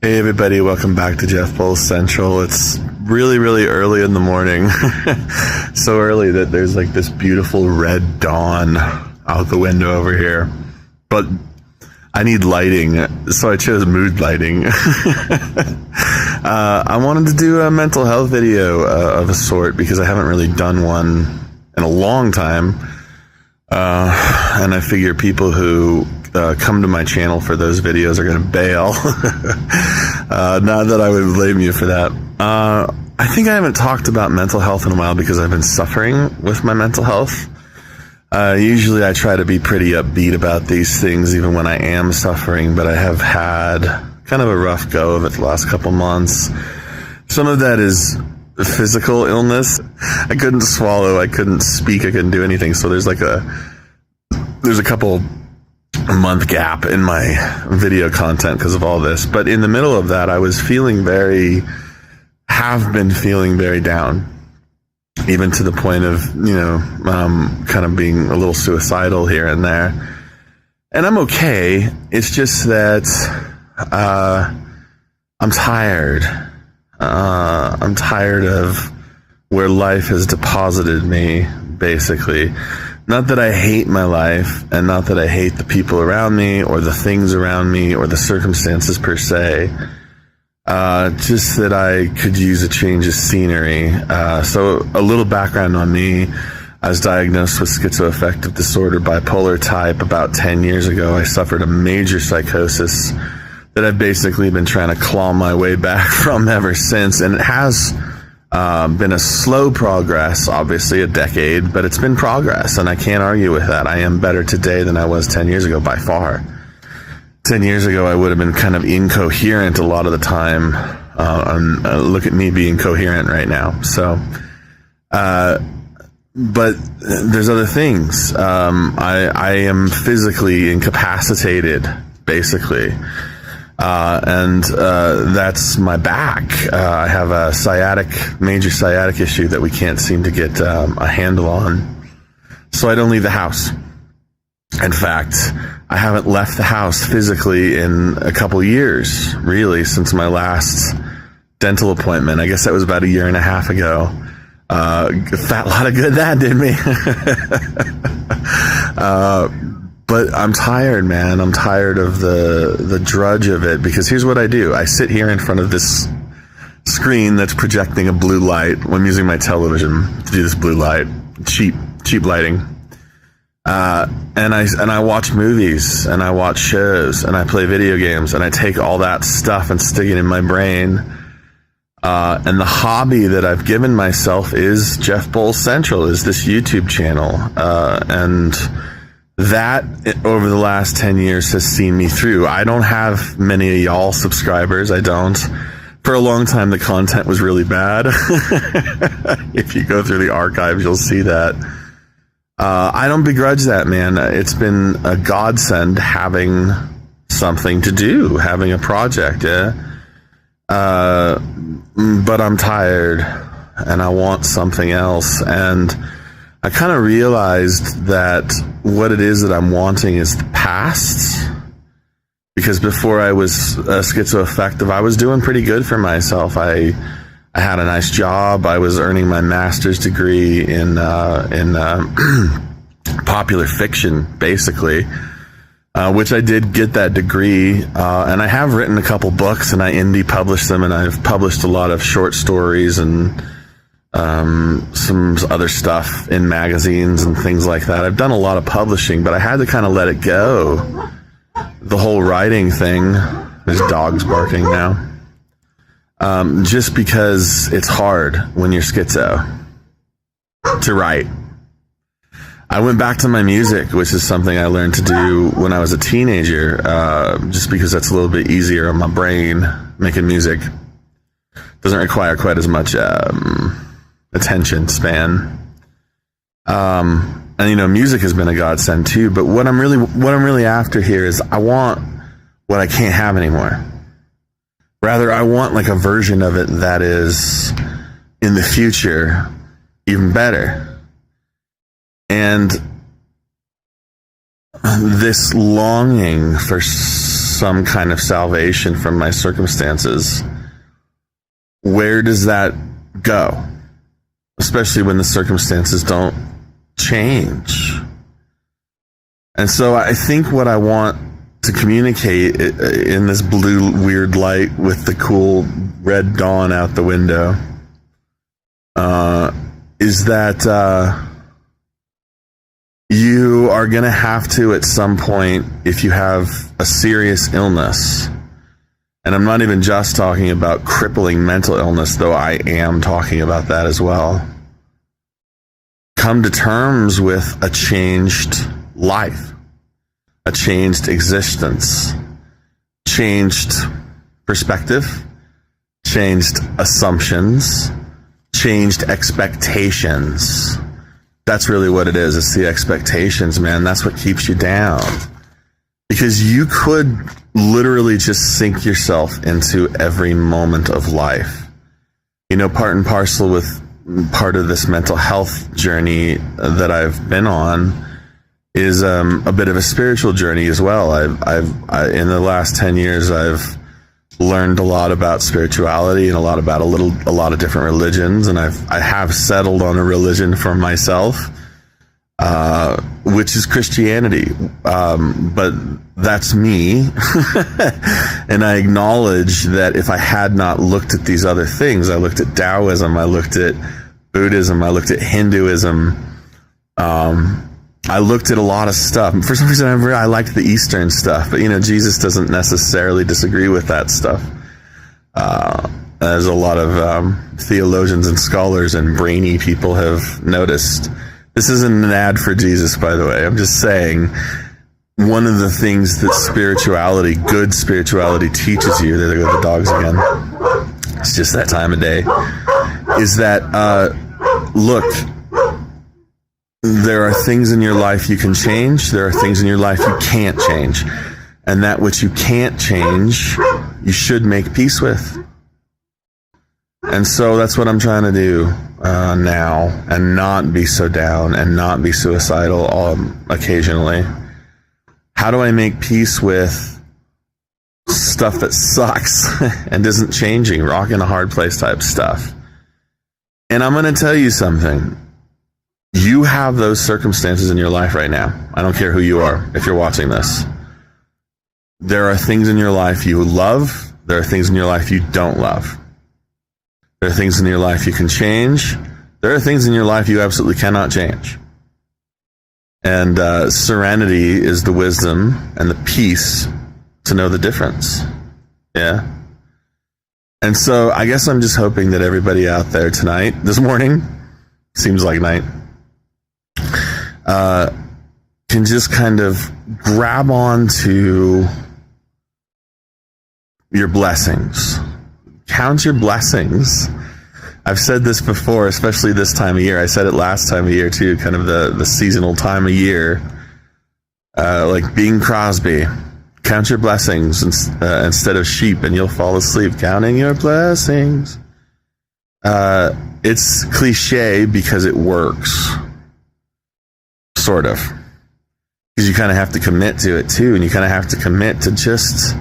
Hey everybody, welcome back to Jeff Bulls Central. It's really, really early in the morning. So early that there's like this beautiful red dawn out the window over here. But I need lighting, so I chose mood lighting. I wanted to do a mental health video of a sort because I haven't really done one in a long time. And I figure people who come to my channel for those videos are going to bail. Not that I would blame you for that. I think I haven't talked about mental health in a while because I've been suffering with my mental health. Usually I try to be pretty upbeat about these things even when I am suffering, but I have had kind of a rough go of it the last couple months. Some of that is physical illness. I couldn't swallow, I couldn't speak, I couldn't do anything. So there's a couple month gap in my video content because of all this. But in the middle of that, I was have been feeling very down, even to the point of, kind of being a little suicidal here and there. And I'm okay. It's just that I'm tired. I'm tired of where life has deposited me, basically. Not that I hate my life, and not that I hate the people around me, or the things around me, or the circumstances per se. Just that I could use a change of scenery. So a little background on me. I was diagnosed with schizoaffective disorder, bipolar type, about 10 years ago. I suffered a major psychosis that I've basically been trying to claw my way back from ever since. And it has been a slow progress, obviously a decade, but it's been progress, and I can't argue with that. I am better today than I was 10 years ago by far. 10 years ago, I would have been kind of incoherent a lot of the time. Look at me being coherent right now. So, but there's other things. I am physically incapacitated, basically. And that's my back. I have a major sciatic issue that we can't seem to get a handle on. So I don't leave the house. In fact, I haven't left the house physically in a couple years, really, since my last dental appointment. I guess that was about a year and a half ago. A fat lot of good that did me. But I'm tired, man. I'm tired of the drudge of it, because here's what I do. I sit here in front of this screen that's projecting a blue light. I'm using my television to do this blue light. Cheap lighting. And I watch movies, and I watch shows, and I play video games, and I take all that stuff and stick it in my brain. And the hobby that I've given myself is Jeff Bulls Central, is this YouTube channel. And that, over the last 10 years, has seen me through. I don't have many of y'all subscribers. I don't. For a long time, the content was really bad. If you go through the archives, you'll see that. I don't begrudge that, man. It's been a godsend having something to do, having a project, yeah? But I'm tired, and I want something else, and I kind of realized that what it is that I'm wanting is the past. Because before I was schizoaffective, I was doing pretty good for myself. I had a nice job. I was earning my master's degree in popular fiction, basically, which I did get that degree. And I have written a couple books, and I indie published them, and I've published a lot of short stories and some other stuff in magazines and things like that. I've done a lot of publishing, but I had to kind of let it go. The whole writing thing, there's dogs barking now. Just because it's hard when you're schizo to write. I went back to my music, which is something I learned to do when I was a teenager, just because that's a little bit easier on my brain. Making music doesn't require quite as much attention span. And music has been a godsend too, but what I'm really after here is I want what I can't have anymore. Rather, I want like a version of it that is in the future even better. And this longing for some kind of salvation from my circumstances, where does that go? Especially when the circumstances don't change. And so I think what I want to communicate in this blue weird light with the cool red dawn out the window is that you are going to have to, at some point, if you have a serious illness, and I'm not even just talking about crippling mental illness, though I am talking about that as well, come to terms with a changed life, a changed existence, changed perspective, changed assumptions, changed expectations. That's really what it is. It's the expectations, man. That's what keeps you down. Because you could literally just sink yourself into every moment of life. You know, part and parcel with part of this mental health journey that I've been on is a bit of a spiritual journey as well. I've in the last 10 years, I've learned a lot about spirituality and a lot of different religions, and I have settled on a religion for myself, which is Christianity. But that's me. And I acknowledge that if I had not looked at these other things, I looked at Taoism, I looked at Buddhism, I looked at Hinduism, I looked at a lot of stuff. For some reason, I liked the Eastern stuff, but Jesus doesn't necessarily disagree with that stuff. As a lot of theologians and scholars and brainy people have noticed. This isn't an ad for Jesus, by the way. I'm just saying, one of the things that good spirituality teaches you, there go the dogs again, it's just that time of day, is that, look, there are things in your life you can change. There are things in your life you can't change. And that which you can't change, you should make peace with. And so that's what I'm trying to do now, and not be so down and not be suicidal occasionally. How do I make peace with stuff that sucks and isn't changing, rock in a hard place type stuff? And I'm going to tell you something. You have those circumstances in your life right now. I don't care who you are if you're watching this. There are things in your life you love. There are things in your life you don't love. There are things in your life you can change. There are things in your life you absolutely cannot change. And serenity is the wisdom and the peace to know the difference. Yeah. And so I guess I'm just hoping that everybody out there tonight, this morning, seems like night, can just kind of grab on to your blessings. Count your blessings. I've said this before, especially this time of year. I said it last time of year too, kind of the seasonal time of year. Like Bing Crosby, count your blessings instead of sheep and you'll fall asleep counting your blessings. It's cliche because it works. Sort of. Because you kind of have to commit to it too, and you kind of have to commit to just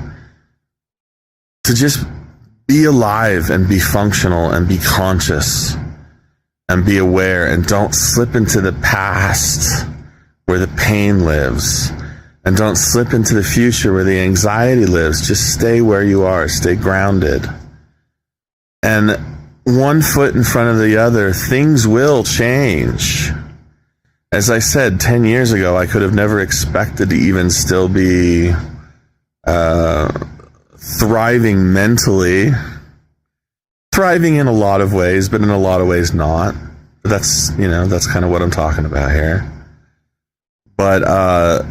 be alive and be functional and be conscious and be aware, and don't slip into the past where the pain lives, and don't slip into the future where the anxiety lives. Just stay where you are, stay grounded. And one foot in front of the other, things will change. As I said, 10 years ago, I could have never expected to even still be thriving mentally. Thriving in a lot of ways, but in a lot of ways not. That's kind of what I'm talking about here. But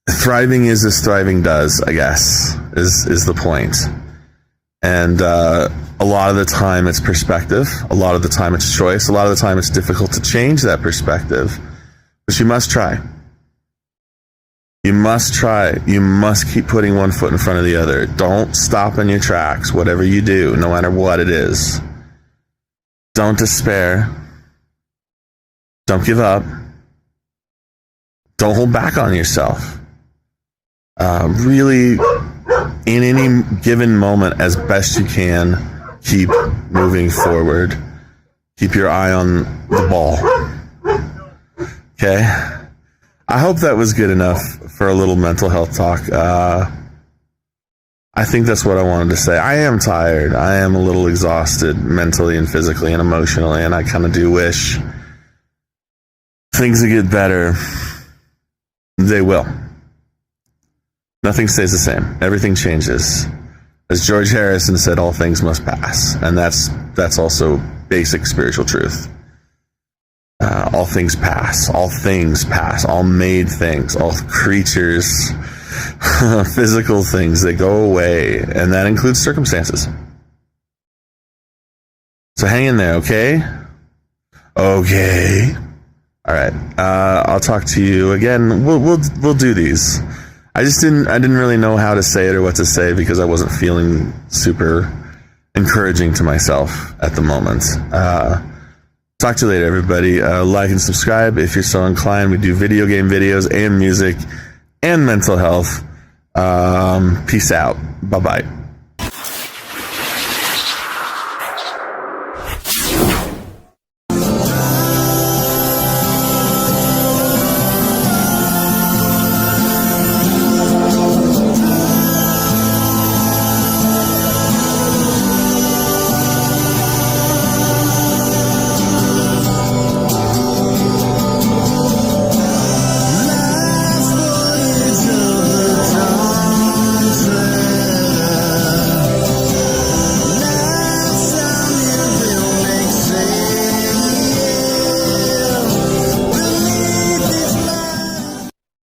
thriving is as thriving does, I guess, is the point. And a lot of the time it's perspective. A lot of the time it's choice. A lot of the time it's difficult to change that perspective. But you must try. You must try. You must keep putting one foot in front of the other. Don't stop in your tracks, whatever you do, no matter what it is. Don't despair. Don't give up. Don't hold back on yourself. Really in any given moment, as best you can, keep moving forward. Keep your eye on the ball. Okay? I hope that was good enough for a little mental health talk. I think that's what I wanted to say. I am tired. I am a little exhausted mentally and physically and emotionally, and I kind of do wish things would get better. They will. Nothing stays the same. Everything changes. As George Harrison said, all things must pass. And that's also basic spiritual truth. All things pass. All things pass. All made things. All creatures, physical things, they go away. And that includes circumstances. So hang in there, okay? Okay. All right. I'll talk to you again. We'll do these. I didn't really know how to say it or what to say because I wasn't feeling super encouraging to myself at the moment. Talk to you later, everybody. Like and subscribe if you're so inclined. We do video game videos and music and mental health. Peace out. Bye-bye.